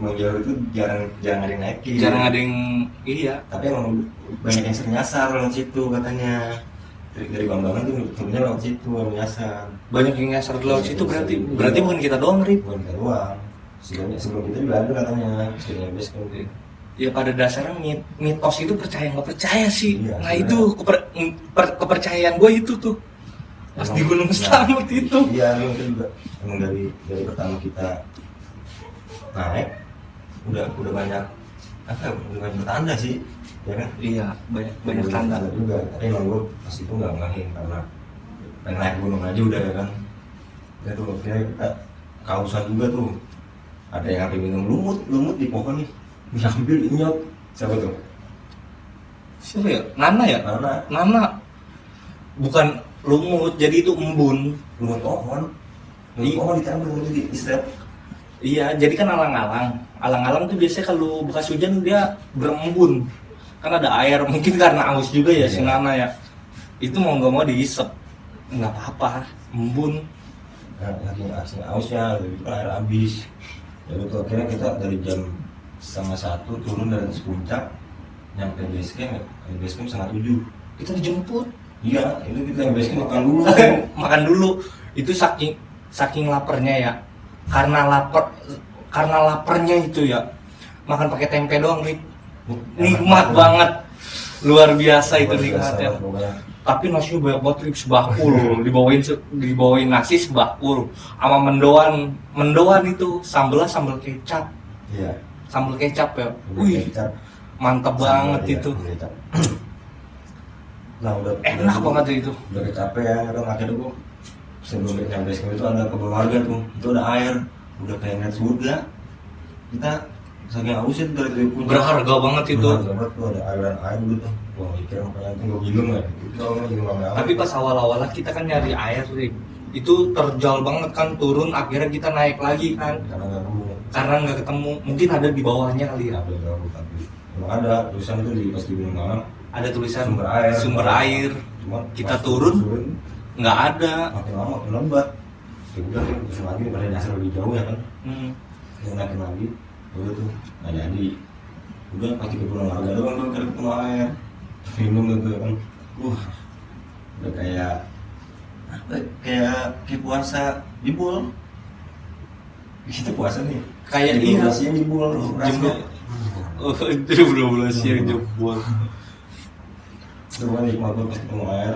emang jalur itu jarang ada yang naikin, Jarang ada yang iya. tapi emang banyak yang sering nyasar lewat situ katanya. Dari Bambangan tuh turunnya lewat situ nyasar. Banyak yang nyasar lewat situ, berarti bukan kita doang, Rip. Bukan kita doang, sebelum kita juga ada katanya istilahnya basecamp. Ya pada dasarnya mitos itu percaya nggak percaya sih. Iya, Nah sebenarnya. itu kepercayaan gue itu tuh pas di Gunung Slamet itu. Iya, itu juga emang dari pertama kita naik udah banyak apa ya, udah banyak bertanda sih, ya kan? Iya, banyak tanda. Juga, tapi emang gue pas itu nggak ngahin karena pengen naik gunung aja udah, ya kan? Ya tuh akhirnya kita kausan juga tuh, ada yang sampai minum lumut di pohon nih, diambil inyot. Siapa tuh? Siapa ya? Nana ya? Nana. Bukan lumut, jadi itu embun. Lumut pohon diambil, lumut di istirahat. Iya, jadi kan alang-alang tuh biasanya kalau bekas hujan dia berembun, kan ada air, mungkin karena aus juga ya si Iya. Nana ya, itu mau nggak mau diisep, nggak apa-apa, embun. Nah, lagi ausnya, itu kan air habis. Jadi tuh akhirnya kita dari jam 1:30 turun dari atas puncak, nyampe basecamp 7:30. Kita dijemput. Iya, itu kita yang basecamp makan dulu. Makan dulu, itu saking laparnya ya, karena laparnya itu ya, makan pakai tempe doang, Rik. Nikmat banget, luar biasa itu nikmatnya. Tapi nasinya banyak banget, Rik, sebakul. dibawain nasi sebakul sama mendoan itu sambal kecap. Iya. Sambal kecap ya. Udah Wih, kecap. mantep banget Iya, itu. kecap. Nah, Enak banget itu. Udah kecapean, kan akhirnya gua sebelum nyampe basecamp itu ada kebun warga tuh, itu ada air, udah kayak ngeliat surga. Kita saking ausnya tuh dari puncak. Berharga banget itu. Berharga banget tuh, ada aliran air gitu. Gua mikir makanya itu gua minum ya. Itu orang minum banget. Tapi pas awal-awal kita kan nyari air, Rik. Itu terjal banget kan, turun, akhirnya kita naik lagi kan. Karena nggak ketemu, mungkin ada di bawahnya kali ya. Ada gak, tapi emang ada tulisan itu di pas di Gunung Malang, Ada tulisan sumber air. Cuma Cuma kita pas turun nggak ada. makin lama makin lembat. Ya udah, terus lagi daripada nyasar lebih jauh ya kan. Kita naikin lagi, udah tuh nggak jadi. Udah pasti ke pulau warga doang tuh, kira ketemu air, minum gitu kan. Udah kayak apa? Kayak puasa jebol. Kita puasa nih. Kayak Jebol iya. siang jebol. Jebol. Oh, itu bener-bener siang jebol. Itu kan nikmat banget pas ketemu air,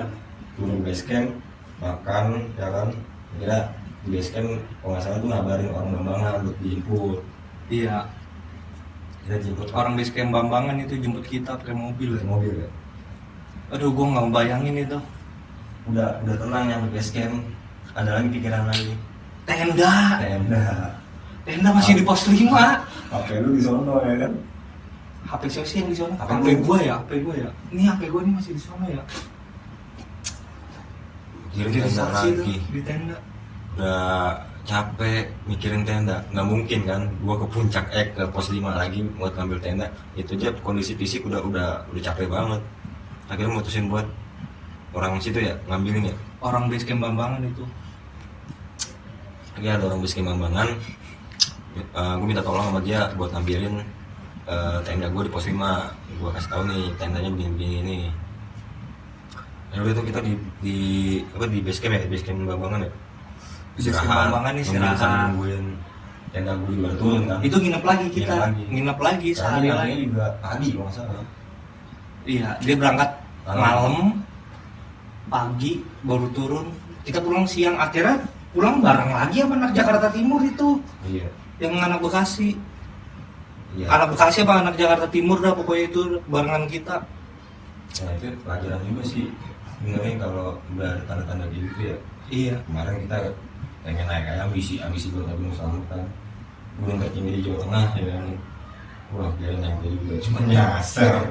turun basecamp, makan, ya kan. Kira di basecamp kalau nggak salah tuh ngabarin orang Bambangan buat dijemput. Iya. Kita jemput Orang basecamp Bambangan itu jemput kita pakai mobil. pakai mobil ya. Aduh, gua nggak bayangin itu. Udah tenang nyampe basecamp, ada lagi pikiran lagi. Tenda masih di pos 5. Oke, lu di sono ya kan. HP siapa sih yang di sana? HP HP gua. gua ya. Ini HP gua nih masih di sana ya. Mikirin Jadi tenda saksi tuh lagi. di tenda. Udah capek mikirin tenda, nggak mungkin kan gua ke puncak ke pos 5 lagi buat ngambil tenda. Itu aja kondisi fisik udah capek banget. Akhirnya mutusin buat orang situ ya ngambilin ya. Orang basecamp Bambangan itu. Lagi ada orang basecamp Bambangan, gue minta tolong sama dia buat ngambilin tenda gue di pos 5. Gue kasih tahu nih tendanya begini-begini nih. Ya udah tuh kita di basecamp ya, basecamp Bambangan ya. Basecamp Bambangan istirahat. Nungguin tenda gue di luar turun kan. Itu nginep lagi kita. Nginep lagi sehari Soalnya lagi. juga pagi kalau nggak salah. Iya, dia berangkat Malam. malam, pagi baru turun. Kita pulang siang, akhirnya pulang bareng lagi sama anak Jakarta Timur itu, Iya. yang anak Bekasi. Iya. Anak Bekasi apa anak Jakarta Timur dah pokoknya itu barengan kita. Nah itu pelajaran juga sih. Sebenarnya kalau udah ada tanda-tanda gitu ya. Iya. Kemarin kita pengen naik kayak ambisi buat Gunung Slamet kan. Gunung tertinggi di Jawa Tengah ya kan. Wah, kira nyampe juga cuma nyasar.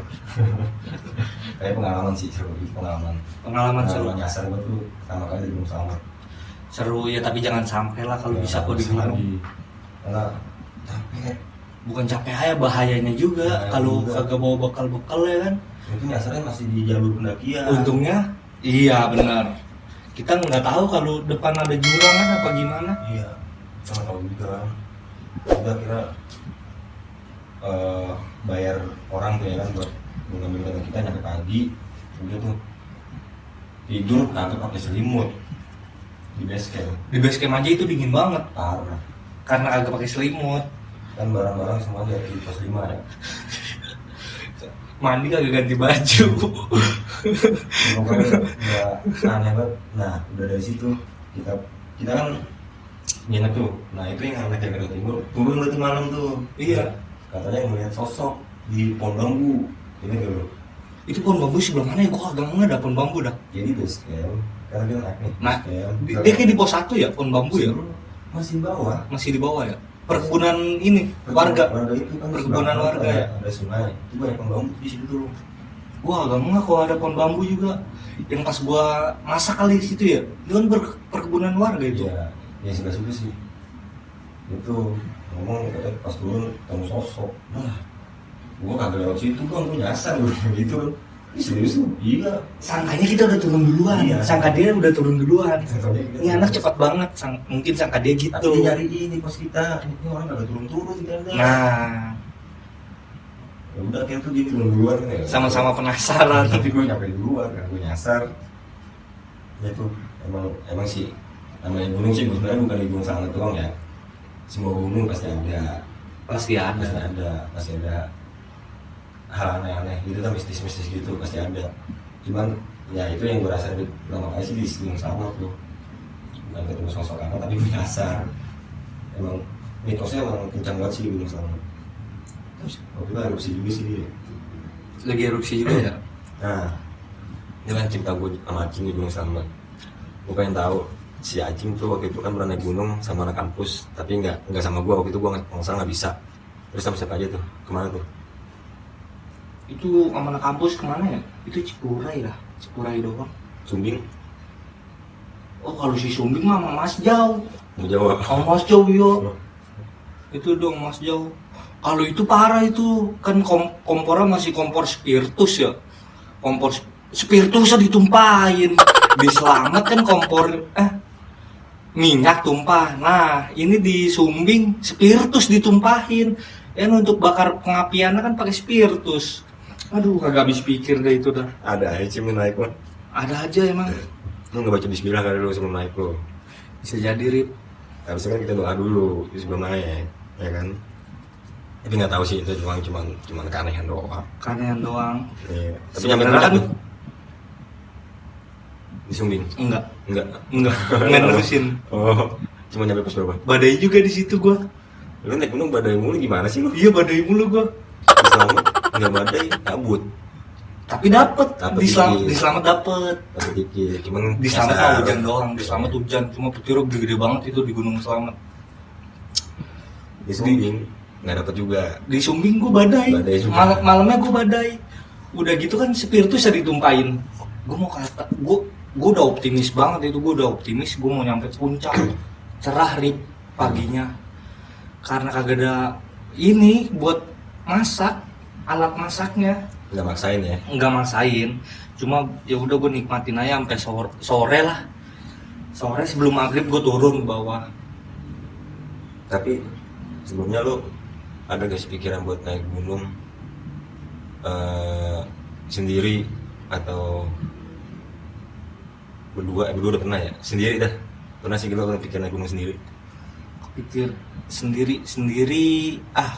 Kayak pengalaman sih, seru pengalaman. Pengalaman seru. Nyasar gue tuh pertama kali di Gunung Slamet. Seru ya, tapi jangan sampai lah kalau bisa kok di gunung. Karena capek. Bukan capek aja, bahayanya juga kalau kagak bawa bekal-bekal ya kan. Itu nyasarnya masih di jalur pendakian. Untungnya iya benar. Kita nggak tahu kalau depan ada jurang kan apa gimana. Iya, sama tahu juga. Udah kira bayar orang tuh ya kan buat ngambil data kita nyampe pagi. Udah tuh tidur kagak pakai selimut di base camp. Di base camp aja itu dingin banget Parah. karena kagak pakai selimut. Kan barang-barang semua dari pos 5 ya. Mandi kagak ganti baju. Pokoknya udah aneh banget. Nah udah dari situ kita kan nginep tuh. Nah itu yang anak Jakarta Timur turun berarti malam tuh. Iya. Katanya ngeliat sosok di pohon bambu. Ini dulu. Itu pohon bambu sebelah mana ya? Gua kagak nggak ada pohon bambu dah. Jadi base camp karena dia naik nih. Nah, base camp. dia kayak di pos 1 ya pohon bambu ya? Masih bawah. Masih di bawah ya? Perkebunan ini warga. Warga itu kan Perkebunan sebelah warga ya? ada sungai. Itu banyak pohon bambu di situ tuh. Gua agak nggak kalau ada pohon bambu juga. Yang pas gua masak kali di situ ya, itu kan perkebunan warga itu. Iya, ya sudah sih. Itu ngomong katanya pas turun ketemu sosok. Nah, gua kagak lewat situ kan, gua nyasar gitu kan. Ih, serius lu? Iya. Sangkanya kita udah turun duluan. Iya. Sangka dia udah turun duluan. Sangkanya kita Ini turun. anak cepat banget. Mungkin sangka dia Tapi gitu. dia nyari ini pos kita. Ini orang kagak turun-turun di tenda. Nah, Ya udah kayak tuh dia turun duluan kan ya. sama-sama penasaran. Tapi gue nyampe duluan kan, gue nyasar. Ya tuh emang sih namanya gunung sih sebenarnya bukan di Gunung Slamet doang ya. Semua gunung pasti ada. Pasti Pasti ada hal aneh-aneh gitu kan, mistis-mistis gitu pasti ada. Cuman ya itu yang gue rasa pertama kali sih di Gunung Slamet tuh. Bukan ketemu sosok apa tapi gue nyasar. Emang mitosnya emang kencang banget sih di Gunung Slamet. Waktu itu erupsi juga sih dia. Lagi erupsi juga ya. Nah, ini kan cerita gue sama Acing di Gunung Slamet. Gue pengen tahu si Acing tuh waktu itu kan pernah naik gunung sama anak kampus, tapi nggak sama gue waktu itu, gue nggak bisa. Terus sama siapa aja tuh? Kemana tuh? Itu amanah kampus kemana ya? Itu Cipurai lah. Cipurai doang. Sumbing? Oh kalau si Sumbing mah sama Mas Jau. Mau jawab? Sama Mas Jau yo. Itu dong Mas Jau. Kalau itu parah itu kan kompornya masih kompor spiritus ya. Kompor spiritusnya ditumpahin. Di Slamet kan kompor minyak tumpah. Nah, ini di Sumbing spiritus ditumpahin. Untuk bakar pengapiannya kan pakai spiritus. Aduh, kagak habis pikir deh itu dah. Ada aja sih naik lo. Ada aja emang. Lu nggak baca Bismillah kali lu sebelum naik lo. Bisa jadi Rip. Harusnya kan kita doa dulu sebelum naik, ya kan? Tapi nggak tahu sih itu cuman keanehan doang. Kanehan doang. Iya. Tapi Sebenarnya nyampe kan tuh di Sumbing. enggak Enggak nerusin. Oh, cuma nyampe pos berapa? Badai juga di situ gua. Lu naik gunung badai mulu gimana sih lu? Iya badai mulu gua. Di Slamet nggak badai, kabut. Tapi dapet di Slamet, dikit. di Slamet dapet. Tapi dikit, cuman Di Slamet nyasar. mah hujan doang, di Slamet hujan, cuma petirnya gede-gede banget itu di Gunung Slamet. Di Sumbing nggak dapet juga. Di Sumbing gua badai, Badai juga. malamnya gua badai. Udah gitu kan spiritus ya ditumpahin. Gua mau kata, gua udah optimis banget itu, gua mau nyampe puncak. Cerah Rip paginya. Karena kagak ada ini buat masak, alat masaknya. Nggak maksain ya. Nggak maksain, cuma ya udah gue nikmatin aja sampai sore lah. Sore sebelum maghrib gue turun ke bawah. Tapi sebelumnya lu ada gak sih pikiran buat naik gunung sendiri atau berdua udah pernah ya? Sendiri dah. Pernah sih kita pikir naik gunung sendiri? Pikir sendiri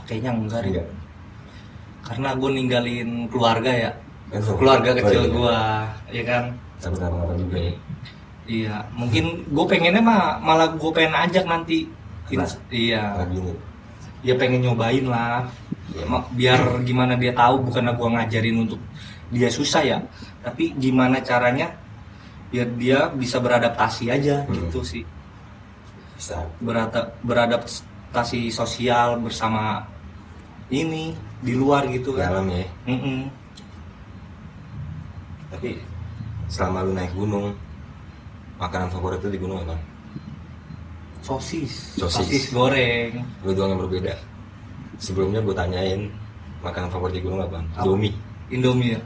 kayaknya enggak deh. Enggak. Karena gue ninggalin keluarga ya, Kan keluarga kecil iya. gue, ya kan. Sampai apa juga ya. Iya, mungkin gue pengennya malah gue pengen ajak nanti. Nah, Iya, lagi nih. dia pengen nyobain lah. Iya. Biar gimana dia tahu, bukannya gue ngajarin untuk dia susah ya, tapi gimana caranya biar dia bisa beradaptasi aja gitu sih. Bisa. Beradaptasi sosial bersama ini di luar gitu kan. Dalam ya. Tapi selama lu naik gunung, makanan favorit lu di gunung apa? Sosis. Sosis. Sosis goreng. Lu doang yang berbeda. Sebelumnya gue tanyain makanan favorit di gunung apa? Indomie. Indomie ya.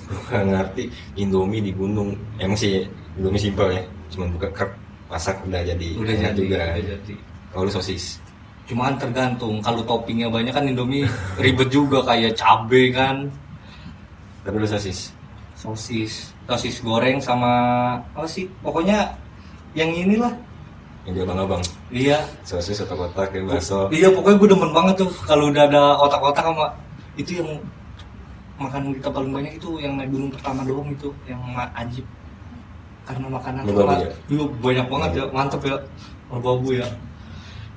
Gue gak ngerti Indomie di gunung. Emang sih Indomie simpel ya, cuman buka krep, masak udah jadi. Udah Enak jadi. juga. Udah jadi. Kalau lu sosis, Cuman tergantung. Kalau toppingnya banyak kan Indomie ribet juga kayak cabe kan. tapi lu sosis. Sosis goreng sama apa sih? Pokoknya yang inilah. Yang di abang-abang, Iya. sosis atau kotak kayak bakso. Iya, pokoknya gue demen banget tuh kalau udah ada otak-otak sama itu yang makanan kita paling banyak itu yang naik gunung pertama doang itu yang ajib. Karena makanan Merbabu ya? Iya, banyak banget ya, mantep ya. Merbabu ya.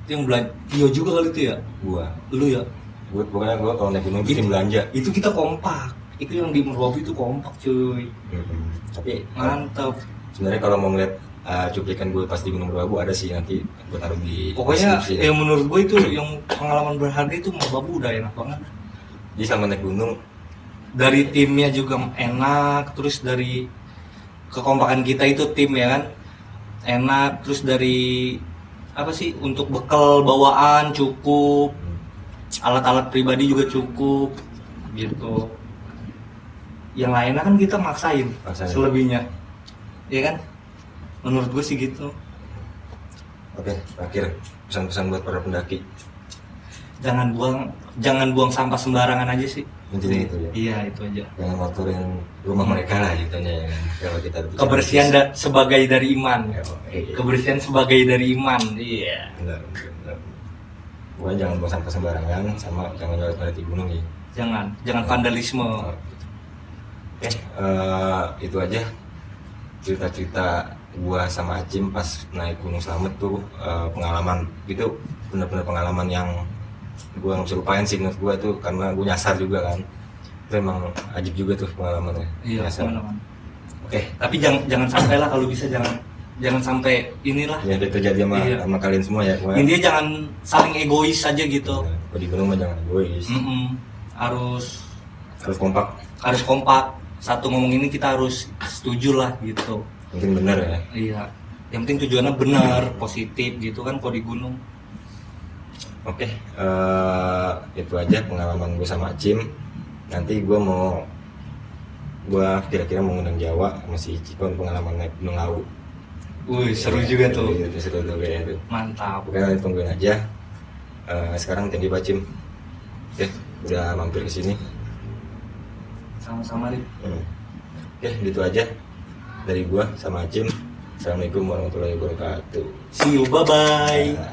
Itu yang belanja. Iya juga kali itu ya. Gua Lu ya. pokoknya gua kalau naik gunung bikin belanja. Itu kita kompak. Itu yang di Merbabu itu kompak, cuy. Tapi Mantep. sebenarnya kalau mau ngeliat cuplikan gue pas di Gunung Merbabu ada sih, nanti gue taruh di Pokoknya deskripsi ya. yang menurut gue itu yang pengalaman berharga itu Merbabu udah enak banget. Jadi sama naik gunung, Dari timnya juga enak, terus dari kekompakan kita itu tim ya kan enak, terus dari apa sih untuk bekal bawaan cukup, alat-alat pribadi juga cukup gitu. Yang lainnya kan kita maksain. Selebihnya ya kan, menurut gue sih gitu. oke, terakhir pesan-pesan buat para pendaki. Jangan buang sampah sembarangan aja sih. Intinya itu ya, Iya, itu aja. jangan ngotorin rumah mereka lah gitu ya kan. Kalau kita bicara Kebersihan bisnis. sebagai dari iman. Oke. Kebersihan sebagai dari iman. Iya. Benar. Pokoknya jangan buang sampah sembarangan, sama jangan nyoret-nyoret di gunung ya. Jangan vandalisme. Oke, itu aja cerita-cerita gua sama Acim pas naik Gunung Slamet tuh, pengalaman itu benar-benar pengalaman yang gua nggak bisa lupain sih menurut gua tuh, karena gua nyasar juga kan. Itu emang ajib juga tuh pengalamannya. Iya, Nyasar. teman-teman. Oke, Tapi jangan sampai lah, kalau bisa jangan sampai inilah. ya itu terjadi sama, Iya. sama kalian semua ya. Gua, Intinya jangan saling egois aja gitu. Kalau di gunung mah jangan egois, Harus harus kompak. kompak. Satu ngomong ini kita harus setuju lah gitu. Mungkin bener ya. Iya. Yang penting tujuannya benar, positif gitu kan kalau di gunung. Oke, itu aja pengalaman gue sama Acim. Nanti gue kira-kira mau ngundang Jawa masih Cikon pengalaman naik Gunung Lawu. Wih, seru juga tuh. Itu seru tuh kayaknya tuh. Mantap. Pokoknya nanti tungguin aja. Sekarang thank you Acim. Oke, udah mampir ke sini. Sama-sama, Rip. Oke, gitu aja dari gua sama Acim. Assalamualaikum warahmatullahi wabarakatuh. See you, bye-bye. Nah.